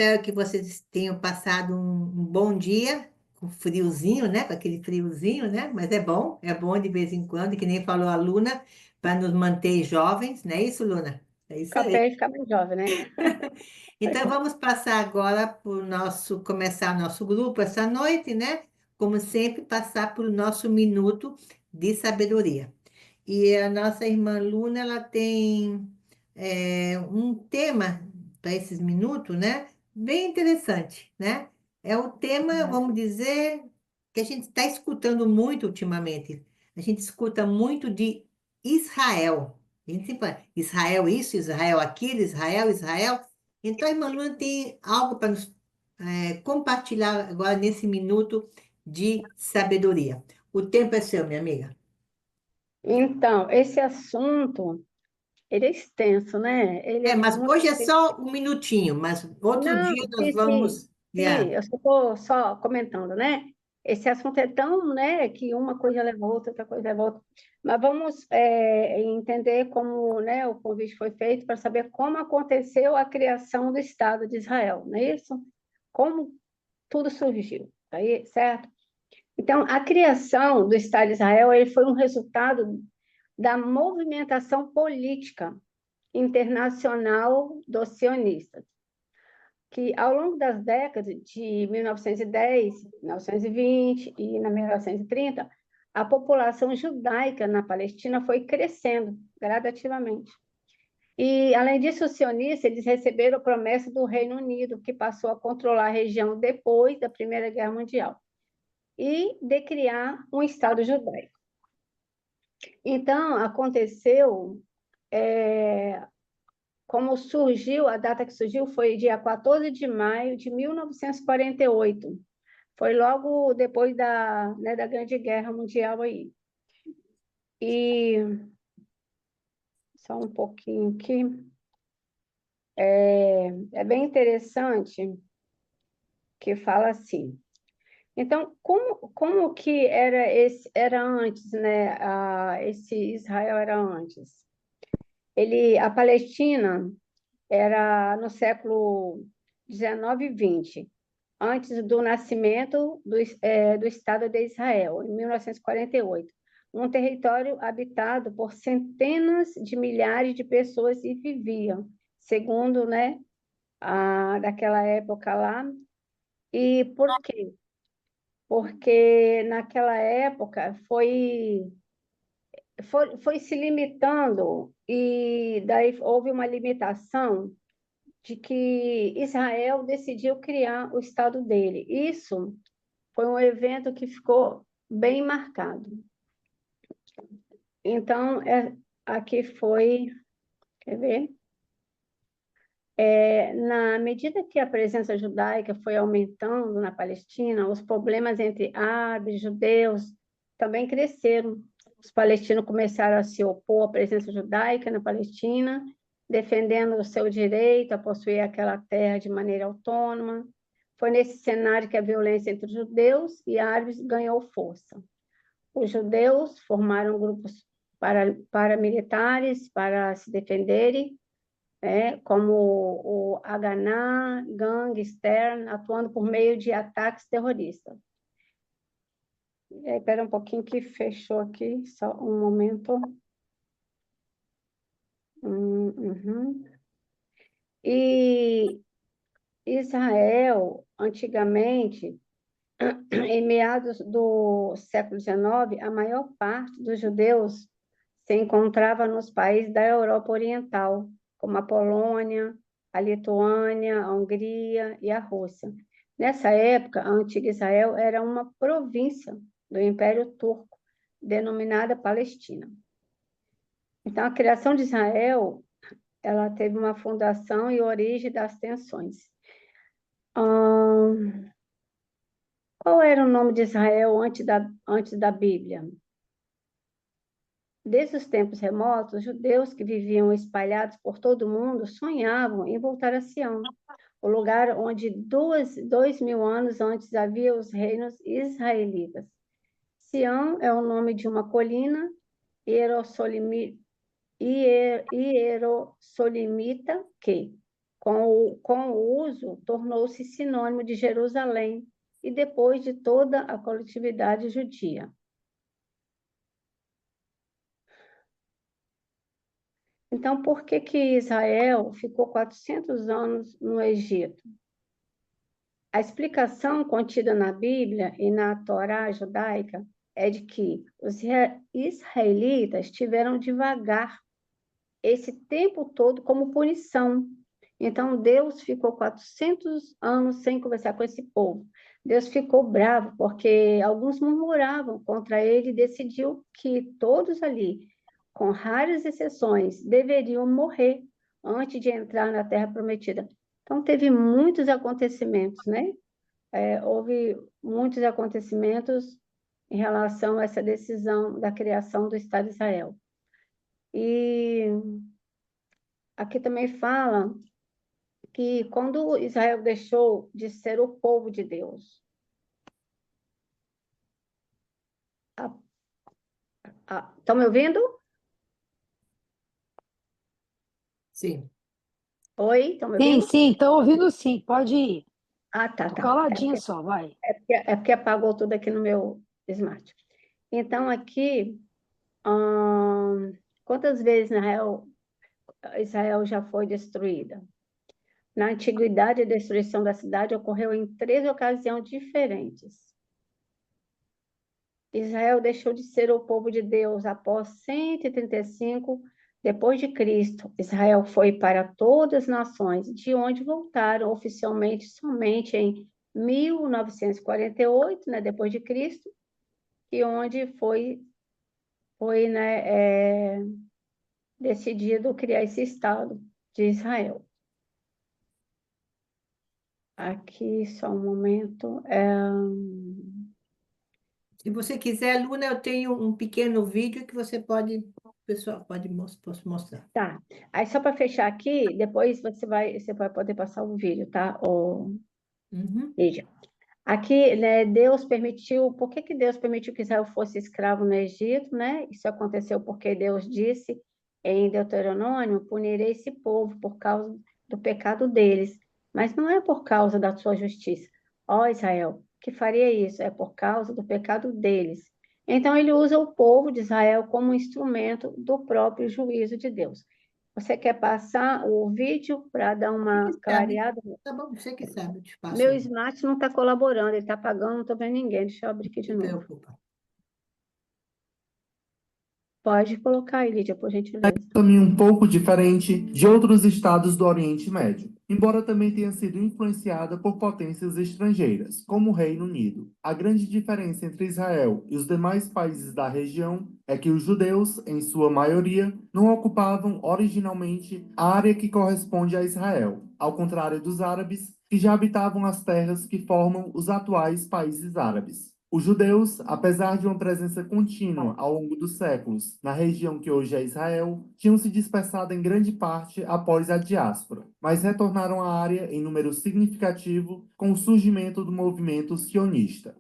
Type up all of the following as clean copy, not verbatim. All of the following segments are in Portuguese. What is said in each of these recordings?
Espero que vocês tenham passado um bom dia, com friozinho, né? Com aquele friozinho, né? Mas é bom de vez em quando, que nem falou a Luna, para nos manter jovens, não é isso, Luna? É isso aí. Café e ficar mais jovem, né? Então vamos passar agora começar nosso grupo essa noite, né? Como sempre, passar por nosso minuto de sabedoria. E a nossa irmã Luna, ela tem um tema para esses minutos, né? Bem interessante, né? É o tema, vamos dizer, que a gente está escutando muito ultimamente. A gente escuta muito de Israel. A gente sempre fala, Israel isso, Israel aquilo, Israel, Israel. Então a irmã Luna tem algo para nos compartilhar agora nesse minuto de sabedoria. O tempo é seu, minha amiga. Então, esse assunto, ele é extenso, né? Ele é Mas muito... hoje é só um minutinho, mas outro Não, dia nós sim, sim, vamos. sim, Yeah. eu só estou só comentando, né? Esse assunto é tão, né, que uma coisa leva a outra, outra coisa leva a outra. Mas vamos entender como, né, o convite foi feito para saber como aconteceu a criação do Estado de Israel, não é isso? Como tudo surgiu, aí, certo? Então, a criação do Estado de Israel ele foi um resultado da movimentação política internacional dos sionistas, que ao longo das décadas de 1910, 1920 e na 1930, a população judaica na Palestina foi crescendo gradativamente. E, além disso, os sionistas eles receberam a promessa do Reino Unido, que passou a controlar a região depois da Primeira Guerra Mundial, e de criar um Estado judaico. Então, aconteceu como surgiu, a data que surgiu foi dia 14 de maio de 1948. Foi logo depois da Grande Guerra Mundial aí. E só um pouquinho aqui. É bem interessante que fala assim. Então, como que era antes, né? Esse Israel era antes? A Palestina era no século 19 e 20, antes do nascimento do Estado de Israel, em 1948, um território habitado por centenas de milhares de pessoas e viviam, segundo, né, daquela época lá. E por quê? Porque naquela época foi se limitando e daí houve uma limitação de que Israel decidiu criar o Estado dele. Isso foi um evento que ficou bem marcado. Então, aqui foi, quer ver? Na medida que a presença judaica foi aumentando na Palestina, os problemas entre árabes e judeus também cresceram. Os palestinos começaram a se opor à presença judaica na Palestina, defendendo o seu direito a possuir aquela terra de maneira autônoma. Foi nesse cenário que a violência entre judeus e árabes ganhou força. Os judeus formaram grupos paramilitares para se defenderem, como o Haganah, Gang, Stern, atuando por meio de ataques terroristas. Espera um pouquinho que fechou aqui, só um momento. Uhum. E Israel, antigamente, em meados do século XIX, a maior parte dos judeus se encontrava nos países da Europa Oriental, como a Polônia, a Lituânia, a Hungria e a Rússia. Nessa época, a antiga Israel era uma província do Império Turco, denominada Palestina. Então, a criação de Israel, ela teve uma fundação e origem das tensões. Qual era o nome de Israel antes da Bíblia? Desde os tempos remotos, os judeus que viviam espalhados por todo o mundo sonhavam em voltar a Sião, o lugar onde 2.000 anos antes havia os reinos israelitas. Sião é o nome de uma colina hierossolimita que Com o uso, tornou-se sinônimo de Jerusalém e depois de toda a coletividade judia. Então, por que que Israel ficou 400 anos no Egito? A explicação contida na Bíblia e na Torá judaica é de que os israelitas tiveram de vagar esse tempo todo como punição. Então, Deus ficou 400 anos sem conversar com esse povo. Deus ficou bravo porque alguns murmuravam contra ele e decidiu que todos ali, com raras exceções, deveriam morrer antes de entrar na Terra Prometida. Então, teve muitos acontecimentos, né? Houve muitos acontecimentos em relação a essa decisão da criação do Estado de Israel. E aqui também fala que quando Israel deixou de ser o povo de Deus, estão me ouvindo? Sim. Oi, estão me Sim, ouvindo? sim, estou ouvindo sim, pode ir. Ah, tá, Tô tá. caladinha só, vai. É porque apagou tudo aqui no meu smart. Então, aqui, quantas vezes Israel já foi destruída? Na antiguidade, a destruição da cidade ocorreu em 3 ocasiões diferentes. Israel deixou de ser o povo de Deus após 135 depois de Cristo. Israel foi para todas as nações, de onde voltaram oficialmente somente em 1948, né, depois de Cristo, e onde foi né, decidido criar esse Estado de Israel. Aqui, só um momento. Se você quiser, Luna, eu tenho um pequeno vídeo que você pode, pessoal, posso mostrar. Tá. Aí, só para fechar aqui, depois você vai poder passar o vídeo, tá? Uhum. Lígia. Aqui, né, Deus permitiu, por que que Deus permitiu que Israel fosse escravo no Egito, né? Isso aconteceu porque Deus disse em Deuteronômio, punirei esse povo por causa do pecado deles, mas não é por causa da sua justiça. Ó Israel, que faria isso? É por causa do pecado deles. Então ele usa o povo de Israel como instrumento do próprio juízo de Deus. Você quer passar o vídeo para dar Você uma que sabe. clareada? Tá bom, você que sabe, eu te passo Meu aí. Smart não está colaborando, ele está apagando, não estou vendo ninguém. Deixa eu abrir aqui Não de se novo. preocupa. Pode colocar aí, Lídia, por gentileza. Também um pouco diferente de outros estados do Oriente Médio, embora também tenha sido influenciada por potências estrangeiras, como o Reino Unido. A grande diferença entre Israel e os demais países da região é que os judeus, em sua maioria, não ocupavam originalmente a área que corresponde a Israel, ao contrário dos árabes, que já habitavam as terras que formam os atuais países árabes. Os judeus, apesar de uma presença contínua ao longo dos séculos na região que hoje é Israel, tinham se dispersado em grande parte após a diáspora, mas retornaram à área em número significativo com o surgimento do movimento sionista.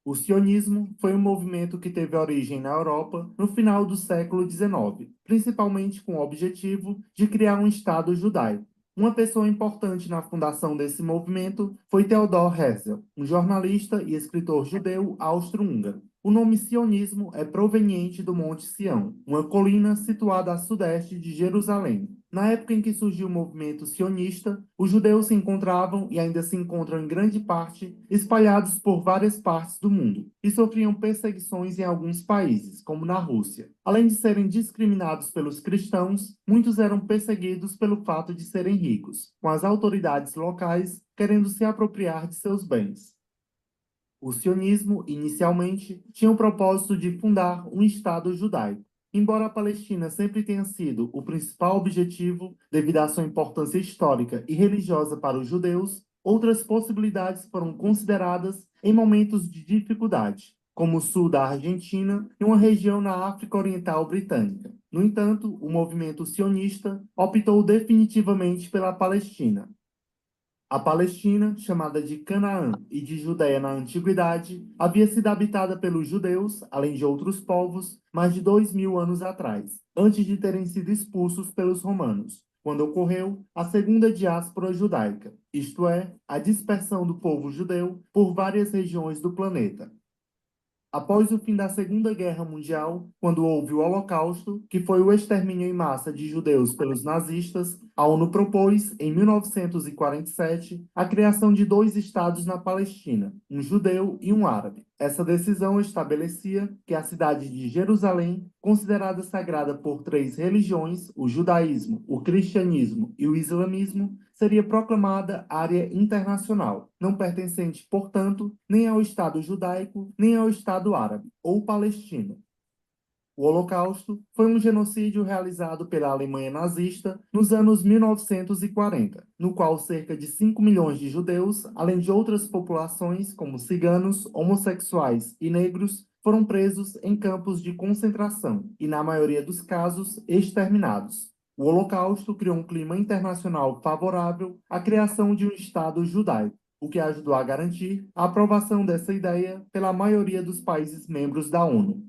O sionismo foi um movimento que teve origem na Europa no final do século XIX, principalmente com o objetivo de criar um Estado judaico. Uma pessoa importante na fundação desse movimento foi Theodor Herzl, um jornalista e escritor judeu austro-húngaro. O nome sionismo é proveniente do Monte Sião, uma colina situada a sudeste de Jerusalém. Na época em que surgiu o movimento sionista, os judeus se encontravam e ainda se encontram em grande parte espalhados por várias partes do mundo e sofriam perseguições em alguns países, como na Rússia. Além de serem discriminados pelos cristãos, muitos eram perseguidos pelo fato de serem ricos, com as autoridades locais querendo se apropriar de seus bens. O sionismo, inicialmente, tinha o propósito de fundar um Estado judaico. Embora a Palestina sempre tenha sido o principal objetivo, devido à sua importância histórica e religiosa para os judeus, outras possibilidades foram consideradas em momentos de dificuldade, como o sul da Argentina e uma região na África Oriental Britânica. No entanto, o movimento sionista optou definitivamente pela Palestina. A Palestina, chamada de Canaã e de Judéia na antiguidade, havia sido habitada pelos judeus, além de outros povos, mais de 2000 anos atrás, antes de terem sido expulsos pelos romanos. quando ocorreu a segunda diáspora judaica, isto é, a dispersão do povo judeu por várias regiões do planeta. Após o fim da Segunda Guerra Mundial, quando houve o Holocausto, que foi o extermínio em massa de judeus pelos nazistas, a ONU propôs, em 1947, a criação de 2 estados na Palestina, um judeu e um árabe. Essa decisão estabelecia que a cidade de Jerusalém, considerada sagrada por 3 religiões, o judaísmo, o cristianismo e o islamismo, seria proclamada área internacional, não pertencente, portanto, nem ao Estado judaico, nem ao Estado árabe ou palestino. O Holocausto foi um genocídio realizado pela Alemanha nazista nos anos 1940, no qual cerca de 5 milhões de judeus, além de outras populações como ciganos, homossexuais e negros, foram presos em campos de concentração e, na maioria dos casos, exterminados. O Holocausto criou um clima internacional favorável à criação de um Estado judaico, o que ajudou a garantir a aprovação dessa ideia pela maioria dos países membros da ONU.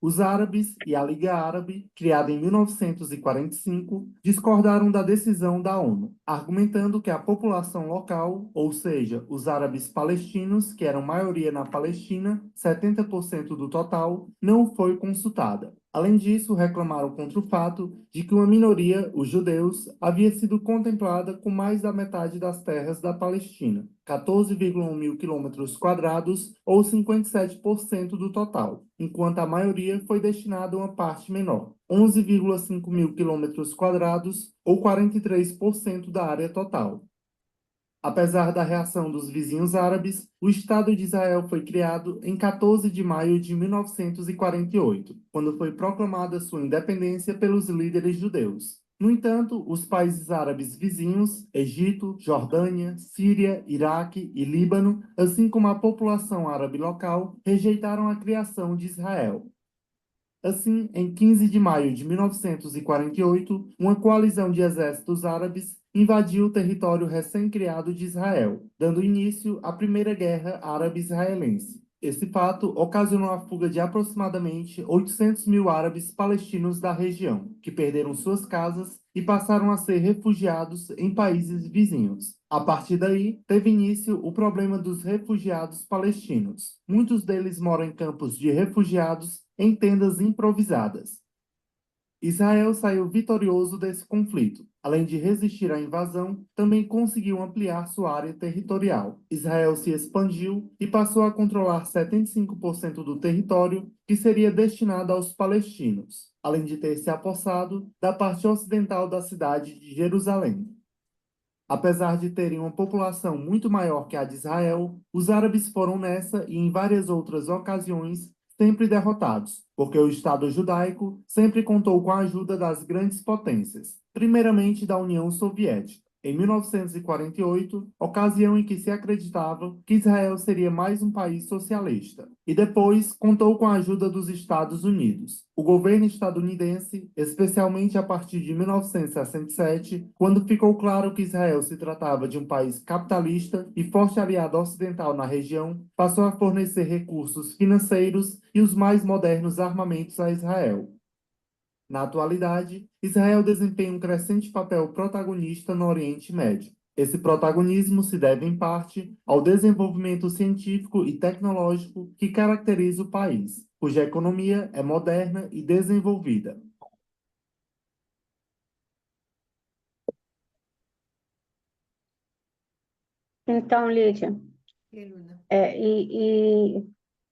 Os árabes e a Liga Árabe, criada em 1945, discordaram da decisão da ONU, argumentando que a população local, ou seja, os árabes palestinos, que eram maioria na Palestina, 70% do total, não foi consultada. Além disso, reclamaram contra o fato de que uma minoria, os judeus, havia sido contemplada com mais da metade das terras da Palestina, 14,1 mil quilômetros quadrados, ou 57% do total, enquanto a maioria foi destinada a uma parte menor, 11,5 mil quilômetros quadrados, ou 43% da área total. Apesar da reação dos vizinhos árabes, o Estado de Israel foi criado em 14 de maio de 1948, quando foi proclamada sua independência pelos líderes judeus. No entanto, os países árabes vizinhos, Egito, Jordânia, Síria, Iraque e Líbano, assim como a população árabe local, rejeitaram a criação de Israel. Assim, em 15 de maio de 1948, uma coalizão de exércitos árabes invadiu o território recém-criado de Israel, dando início à Primeira Guerra Árabe-Israelense. Esse fato ocasionou a fuga de aproximadamente 800 mil árabes palestinos da região, que perderam suas casas e passaram a ser refugiados em países vizinhos. A partir daí, teve início o problema dos refugiados palestinos. Muitos deles moram em campos de refugiados em tendas improvisadas. Israel saiu vitorioso desse conflito. Além de resistir à invasão, também conseguiu ampliar sua área territorial. Israel se expandiu e passou a controlar 75% do território que seria destinado aos palestinos, além de ter se apossado da parte ocidental da cidade de Jerusalém. Apesar de terem uma população muito maior que a de Israel, os árabes foram nessa e em várias outras ocasiões sempre derrotados, porque o Estado judaico sempre contou com a ajuda das grandes potências, primeiramente da União Soviética. Em 1948, ocasião em que se acreditava que Israel seria mais um país socialista, e depois contou com a ajuda dos Estados Unidos. O governo estadunidense, especialmente a partir de 1967, quando ficou claro que Israel se tratava de um país capitalista e forte aliado ocidental na região, passou a fornecer recursos financeiros e os mais modernos armamentos a Israel. Na atualidade, Israel desempenha um crescente papel protagonista no Oriente Médio. Esse protagonismo se deve, em parte, ao desenvolvimento científico e tecnológico que caracteriza o país, cuja economia é moderna e desenvolvida. Então, Lídia, E, Luna?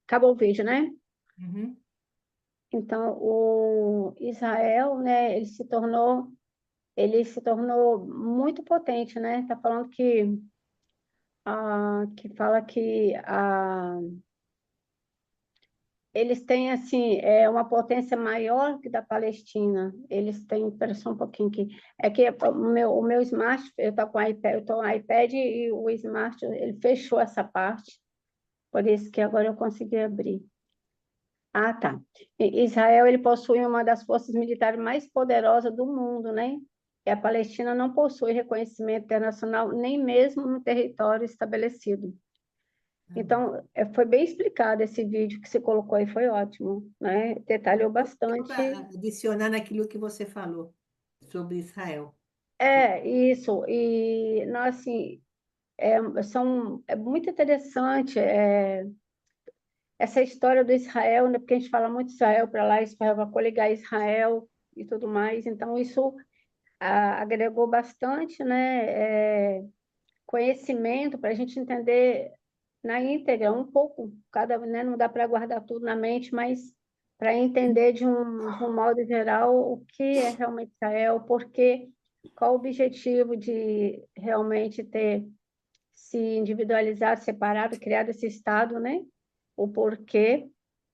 acabou o vídeo, né? Uhum. Então, o Israel, né, ele se tornou muito potente, né? Está falando que fala que eles têm assim uma potência maior que da Palestina. Eles têm, espera só um pouquinho aqui. É que o meu smart, eu tô com o iPad, eu tô com o iPad e o smart, ele fechou essa parte. Por isso que agora eu consegui abrir. Ah, tá. Israel, ele possui uma das forças militares mais poderosas do mundo, né? E a Palestina não possui reconhecimento internacional nem mesmo no território estabelecido. Então, foi bem explicado esse vídeo que você colocou aí, foi ótimo, né? Detalhou bastante. Adicionando aquilo que você falou sobre Israel. Isso. E, não, assim, é muito interessante essa história do Israel, né? Porque a gente fala muito Israel para lá, Israel para coligar Israel e tudo mais. Então, isso agregou bastante, né? Conhecimento para a gente entender na íntegra, um pouco, né? Não dá para guardar tudo na mente, mas para entender de um modo geral o que é realmente Israel, porque qual o objetivo de realmente ter se individualizado, separado, criado esse Estado, né? O porquê,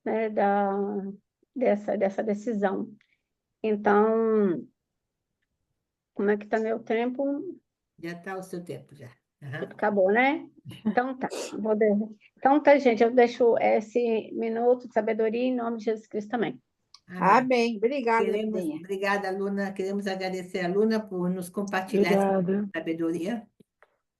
né, dessa decisão. Então, como é que está meu tempo? Já está o seu tempo, já. Aham. Acabou, né? Então tá. Então tá, gente, eu deixo esse minuto de sabedoria em nome de Jesus Cristo também. Amém. Amém. Obrigada, Lindinha. Obrigada, Luna. Queremos agradecer a Luna por nos compartilhar essa Obrigada. sabedoria.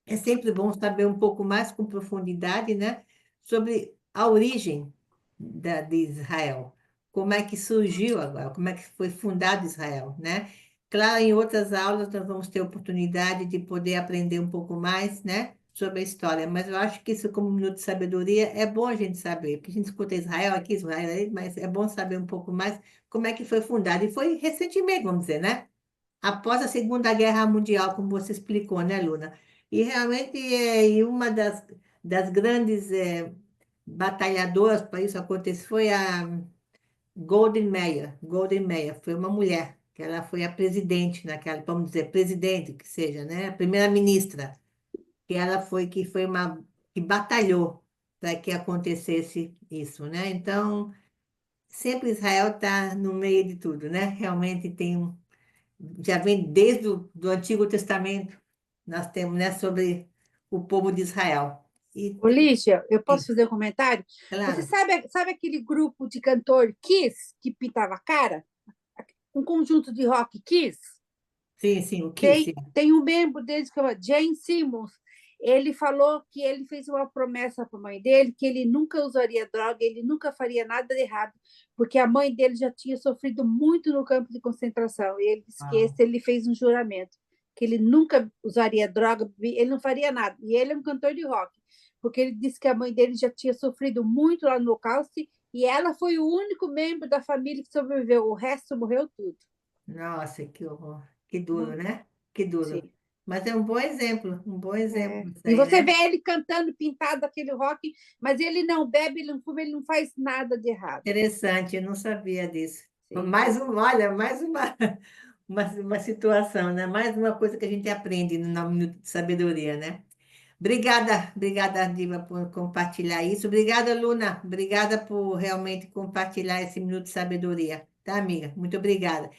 É sempre bom saber um pouco mais com profundidade, né, sobre a origem de Israel. Como é que surgiu agora, como é que foi fundado Israel, né? Claro, em outras aulas nós vamos ter oportunidade de poder aprender um pouco mais, né, sobre a história, mas eu acho que isso, como um minuto de sabedoria, é bom a gente saber, porque a gente escuta Israel aqui, Israel aí, mas é bom saber um pouco mais como é que foi fundado. E foi recentemente, vamos dizer, né? Após a Segunda Guerra Mundial, como você explicou, né, Luna? E realmente, e uma das grandes batalhadoras para isso acontecer foi a Golden Meir. Golden Meir foi uma mulher, que ela foi a presidente naquela, vamos dizer, presidente que seja, né? A primeira-ministra, que ela foi que batalhou para que acontecesse isso, né? Então, sempre Israel está no meio de tudo, né? Realmente já vem desde o do Antigo Testamento, nós temos, né, sobre o povo de Israel. Ô, Lígia, eu Sim, posso fazer um comentário? Você claro, sabe aquele grupo de cantor Kiss que pintava a cara? Um conjunto de rock Kiss? sim, o que, sim. Tem um membro deles que chama Jane Simmons. Ele falou que ele fez uma promessa para a mãe dele que ele nunca usaria droga, ele nunca faria nada de errado, porque a mãe dele já tinha sofrido muito no campo de concentração. E ele disse que Uau. ele fez um juramento que ele nunca usaria droga, ele não faria nada. E ele é um cantor de rock, porque ele disse que a mãe dele já tinha sofrido muito lá no Holocausto e ela foi o único membro da família que sobreviveu. O resto morreu tudo. Nossa, que horror. Que duro, Hum, né? Que duro. sim. Mas é um bom exemplo isso E aí, você vê né? ele cantando pintado aquele rock, mas ele não bebe, ele não fuma, ele não faz nada de errado. Interessante, eu não sabia disso. Sim. Olha, mais uma situação, né? Mais uma coisa que a gente aprende no Minuto de Sabedoria, né? Obrigada, Diva, por compartilhar isso. Obrigada, Luna. Obrigada por realmente compartilhar esse minuto de sabedoria. Tá, amiga? Muito obrigada.